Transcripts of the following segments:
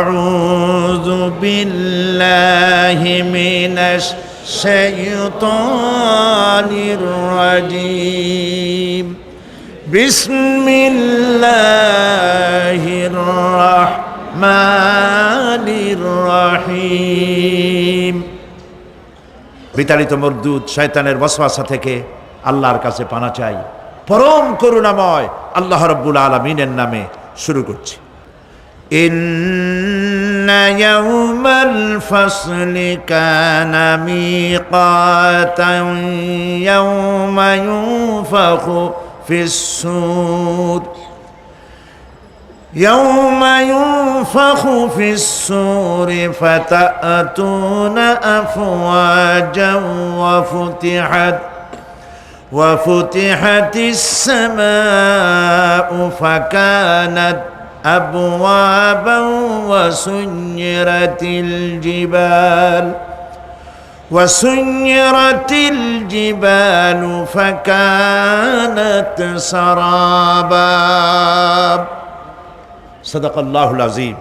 أعوذ بالله من الشيطان الرجيم بسم الله الرحمن الرحيم বিতাড়িত মরদুদ শয়তানের ওয়াসওয়াসা থেকে আল্লাহর কাছে পানা চাই। পরম করুণাময় আল্লাহ রাব্বুল আলামিনের নামে শুরু করছি। ইন্না ইয়াওমাল ফাসলি কানা মিকাতান ইয়াওমা ইউনফাখু ফিস-সূর يوم ينفخ في الصور فتأتون أفواجا وفتحت السماء فكانت أبوابا وسيرت الجبال فكانت سرابا সাদাকাল্লাহুল আযীম।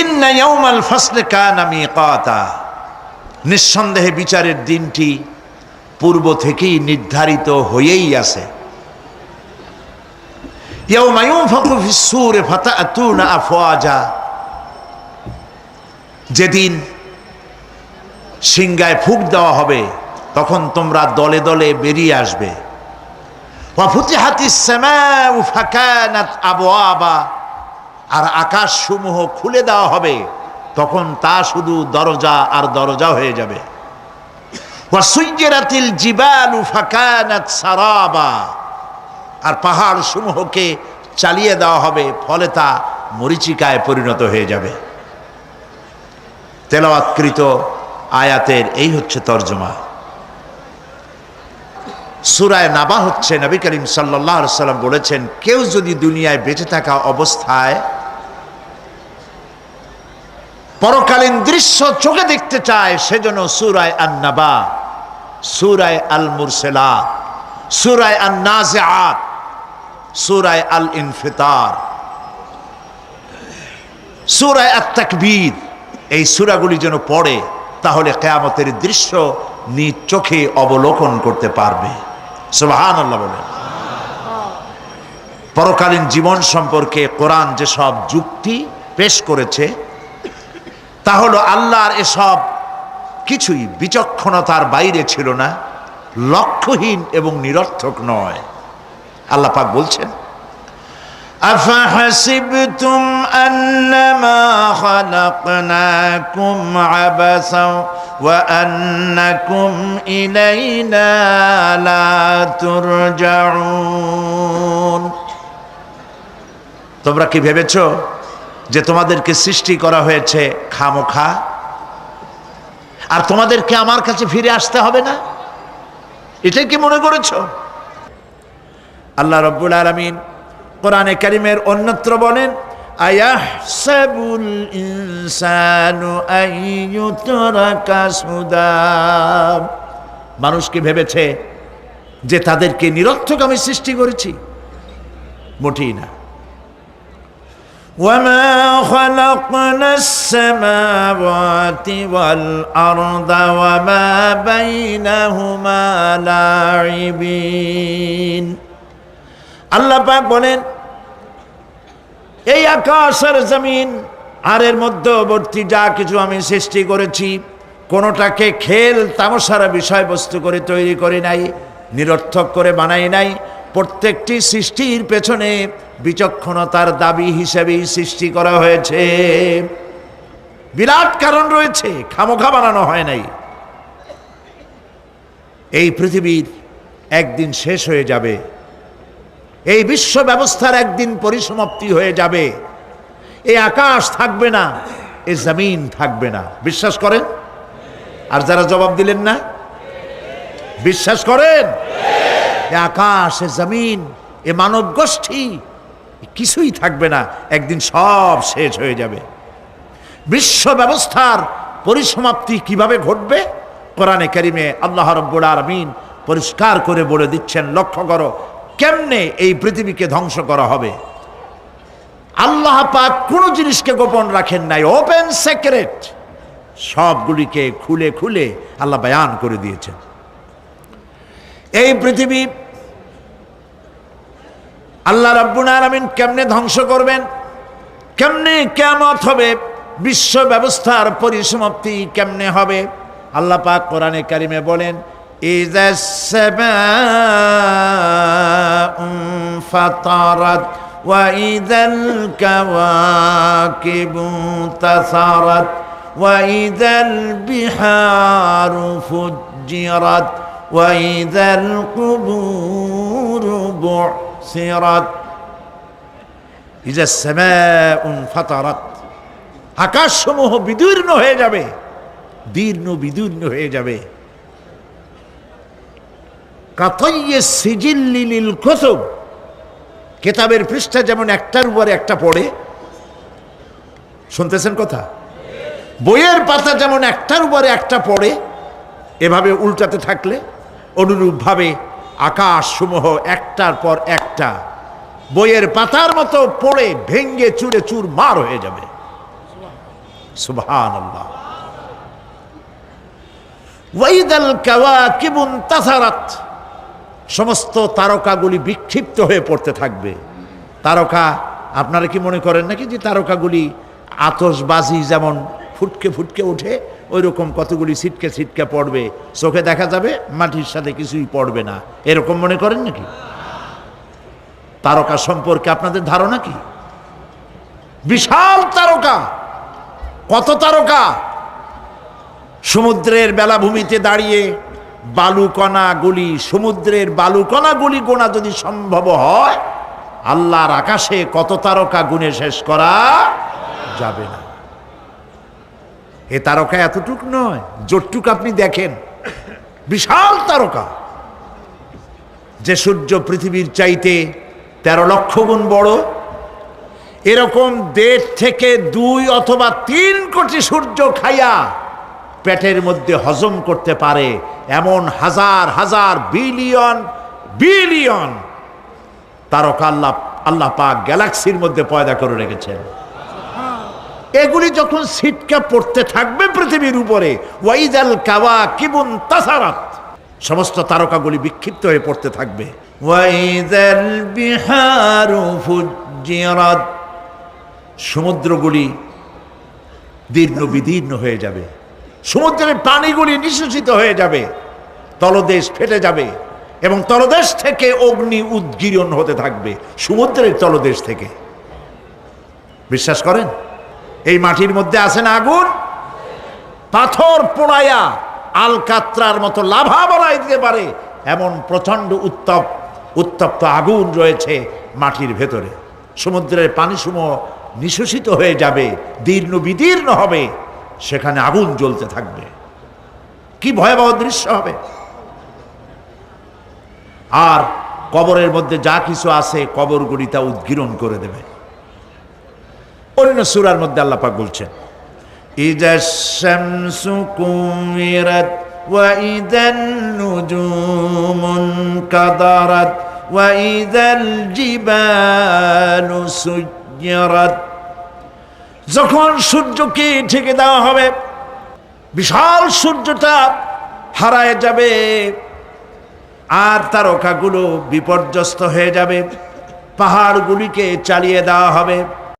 ইন্না ইয়াওমাল ফাসল কানা মিকাতা, নিঃসন্দেহে বিচারের দিনটি পূর্ব থেকেই নির্ধারিত হয়েই আছে। ইয়াওমা ইউনফাখু ফিস-সূর ফাতাতুনা আফওয়াজা, যেদিন সিংহায় ফুঁক দেওয়া হবে তখন তোমরা দলে দলে বেরিয়ে আসবে। ওয়াফুতিহাতিস সামাউ ফাকানাত আবওয়াবা, আর আকাশ সমূহ খুলে দেওয়া হবে তখন তা শুধু দরজা আর দরজা হয়ে যাবে। ওয়াসুইয়িরাতিল জিবালু ফাকানাত সারাবা, আর পাহাড় সমূহকে চালিয়ে দেওয়া হবে ফলে তা মরীচিকায় পরিণত হয়ে যাবে। তেলাওয়াতকৃত আয়াতের এই হচ্ছে তরজমা। সূরা নাবা হচ্ছে, নবী করিম সাল্লাল্লাহু আলাইহি ওয়াসাল্লাম বলেছেন, কেউ যদি দুনিয়ায় বেঁচে থাকা অবস্থায় পরকালীন দৃশ্য চোখে দেখতে চায় সেজন্য সূরা আন-নাবা, সূরা আল-মুরসালাত, সূরা আন-নাজিআত, সূরা আল-ইনফিতার, সূরা আত-তাকবীর, এই সূরাগুলি যেন পড়ে, তাহলে কিয়ামতের দৃশ্য নিজ চোখে অবলোকন করতে পারবে। সুবহানাল্লাহ বলেন। পরকালীন জীবন সম্পর্কে কোরআন যেসব যুক্তি পেশ করেছে তা হলো আল্লাহর এসব কিছুই বিচক্ষণতার বাইরে ছিল না, লক্ষ্যহীন এবং নিরর্থক নয়। আল্লাহ পাক বলছেন, أفحسبتم أنما خلقناكم عبثا وأنكم إلينا لا ترجعون, তোমরা কি ভেবেছো যে তোমাদেরকে সৃষ্টি করা হয়েছে খামোখা আর তোমাদেরকে আমার কাছে ফিরে আসতে হবে না? এটাই কি মনে করেছো? আল্লাহ রাব্বুল আলামিন কোরআনে কারীমের অন্যত্র বলেন, আয়াহসাবুল ইনসানু আইয়ুতরাকা সুদা, মানুষ কি ভেবেছে যে তাদেরকে নিরর্থক আমি সৃষ্টি করেছি? মোটেই না। ওয়ামা খালাকনাস সামাওয়াতি ওয়াল আরদা ওয়ামা বাইনাহুমা লাইবিন। আল্লাহ পাক বলেন, এই আকাশ আর জমিন আর এর মধ্যবর্তী যা কিছু আমি সৃষ্টি করেছি কোনোটাকে খেল তামাশার বিষয়বস্তু করে তৈরি করে নাই, নিরর্থক করে বানাই নাই। প্রত্যেকটি সৃষ্টির পেছনে বিচক্ষণতার দাবি হিসেবেই সৃষ্টি করা হয়েছে। বিরাট কারণ রয়েছে, খামোখা বানানো হয় নাই। এই পৃথিবীর একদিন শেষ হয়ে যাবে, এই বিশ্ব ব্যবস্থার একদিন পরিসমাপ্তি হয়ে যাবে। এই আকাশ থাকবে না, এই জমিন থাকবে না। বিশ্বাস করেন? আর যারা জবাব দিলেন না, বিশ্বাস করেন? এই আকাশ, এ জমিন, এ মানব গোষ্ঠী কিছুই থাকবে না, একদিন সব শেষ হয়ে যাবে। বিশ্ব ব্যবস্থার পরিসমাপ্তি কিভাবে ঘটবে? কোরআনে কারিমে আল্লাহ রাব্বুল আলামিন পরিষ্কার করে বলে দিচ্ছেন। লক্ষ্য করো কেমনে এই পৃথিবীকে ধ্বংস করা হবে। আল্লাহ পাক কোনো জিনিসকে গোপন রাখেন নাই, ওপেন সিক্রেট, সবগুলিকে খুলে খুলে আল্লাহ বয়ান করে দিয়েছেন। এই পৃথিবী আল্লাহ রাব্বুল আলামিন কেমনে ধ্বংস করবেন, কেমনে কিয়ামত হবে, বিশ্ব ব্যবস্থার পরিসমাপ্তি কেমনে হবে, আল্লাহ পাক কোরআনে কারিমে বলেন, ইযাস সামাউ ফাতারাত ওয়া ইযাল কাওয়াকিবু তাসারাত ওয়া ইযাল বিহারু ফুজ্জিরাত ওয়া ইযাল কুবুরু বু'সিরাত। ইযাস সামাউ ফাতারাত, আকাশসমূহ বিদীর্ণ হয়ে যাবে, দীর্ণ বিদীর্ণ হয়ে যাবে। কাতাইয়িস সিজিল্লি লিল কুতুব, কিতাবের পৃষ্ঠা যেমন একটার উপরে একটা পড়ে, শুনতেছেন কথা, বইয়ের পাতা যেমন একটার উপরে একটা পড়ে, এভাবে উল্টাতে থাকলে অনুরূপভাবে আকাশসমূহ একটার পর একটা বইয়ের পাতার মতো পড়ে ভেঙ্গে চুরে চুরমার হয়ে যাবে। সুবহানাল্লাহ। ওয়াইদাল কাওয়াকিবু ইনতাসারাত, সমস্ত তারকাগুলি বিক্ষিপ্ত হয়ে পড়তে থাকবে। তারকা, আপনারা কি মনে করেন নাকি যে তারকাগুলি আতশবাজি যেমন ফুটকে ফুটকে ওঠে, ওই রকম কতগুলি ছিটকে ছিটকে পড়বে, চোখে দেখা যাবে, মাটির সাথে কিছুই পড়বে না, এরকম মনে করেন নাকি? তারকা সম্পর্কে আপনাদের ধারণা কি? বিশাল তারকা, কত তারকা, সমুদ্রের বেলাভূমিতে দাঁড়িয়ে বালুকণাগুলি, সমুদ্রের বালুকণাগুলি গোনা যদি সম্ভব হয়, আল্লাহর আকাশে কত তারকা গুণে শেষ করা যাবে না। এ তারকা এতটুক নয়, যতটুক আপনি দেখেন বিশাল তারকা, যে সূর্য পৃথিবীর চাইতে 13 লক্ষ গুণ বড়, এরকম 1.5 থেকে 2 অথবা 3 কোটি সূর্য খাইয়া পেটের মধ্যে হজম করতে পারে এমন হাজার হাজার বিলিয়ন বিলিয়ন তারকা আল্লাহ পাক গ্যালাক্সির মধ্যে পয়দা করে রেখেছেন। এগুলি যখন ছিটকে পড়তে থাকবে পৃথিবীর উপরে, ওয়াইদাল কাওয়াকিবু ইনতাসারাত, সমস্ত তারকাগুলি বিক্ষিপ্ত হয়ে পড়তে থাকবে। ওয়াইদাল বিহারু ফুজ্জিরাত, সমুদ্রগুলি দীর্ণ বিদীর্ণ হয়ে যাবে, সমুদ্রের পানিগুলি নিঃশেষিত হয়ে যাবে, তলদেশ ফেটে যাবে এবং তলদেশ থেকে অগ্নি উদ্গীরণ হতে থাকবে, সমুদ্রের তলদেশ থেকে। বিশ্বাস করেন? এই মাটির মধ্যে আছে না আগুন, পাথর পোড়াইয়া আলকাত্রার মতো লাভা বানাই দিতে পারে এমন প্রচন্ড উত্তপ্ত আগুন রয়েছে মাটির ভেতরে। সমুদ্রের পানিসমূহ নিঃশেষিত হয়ে যাবে, দীর্ণ বিদীর্ণ হবে, সেখানে আগুন জ্বলতে থাকবে। কি ভয়াবহ দৃশ্য হবে! আর কবরের মধ্যে যা কিছু আছে কবরগুলি তা উদ্গীরণ করে দেবে। অন্য সূরার মধ্যে আল্লাহ পাক বলছেন, ইযাশ শামসু কুমিরাত ওয়া ইযান নুজুমুন কাদারাত ওয়া ইযাল জিবালু সুজ্জিরাত, যখন সূর্যকে ঢেকে দেওয়া হবে, বিশাল সূর্যটা হারায় যাবে আর তারকাগুলো বিপর্যস্ত হয়ে যাবে, পাহাড়গুলিকে চালিয়ে দেওয়া হবে,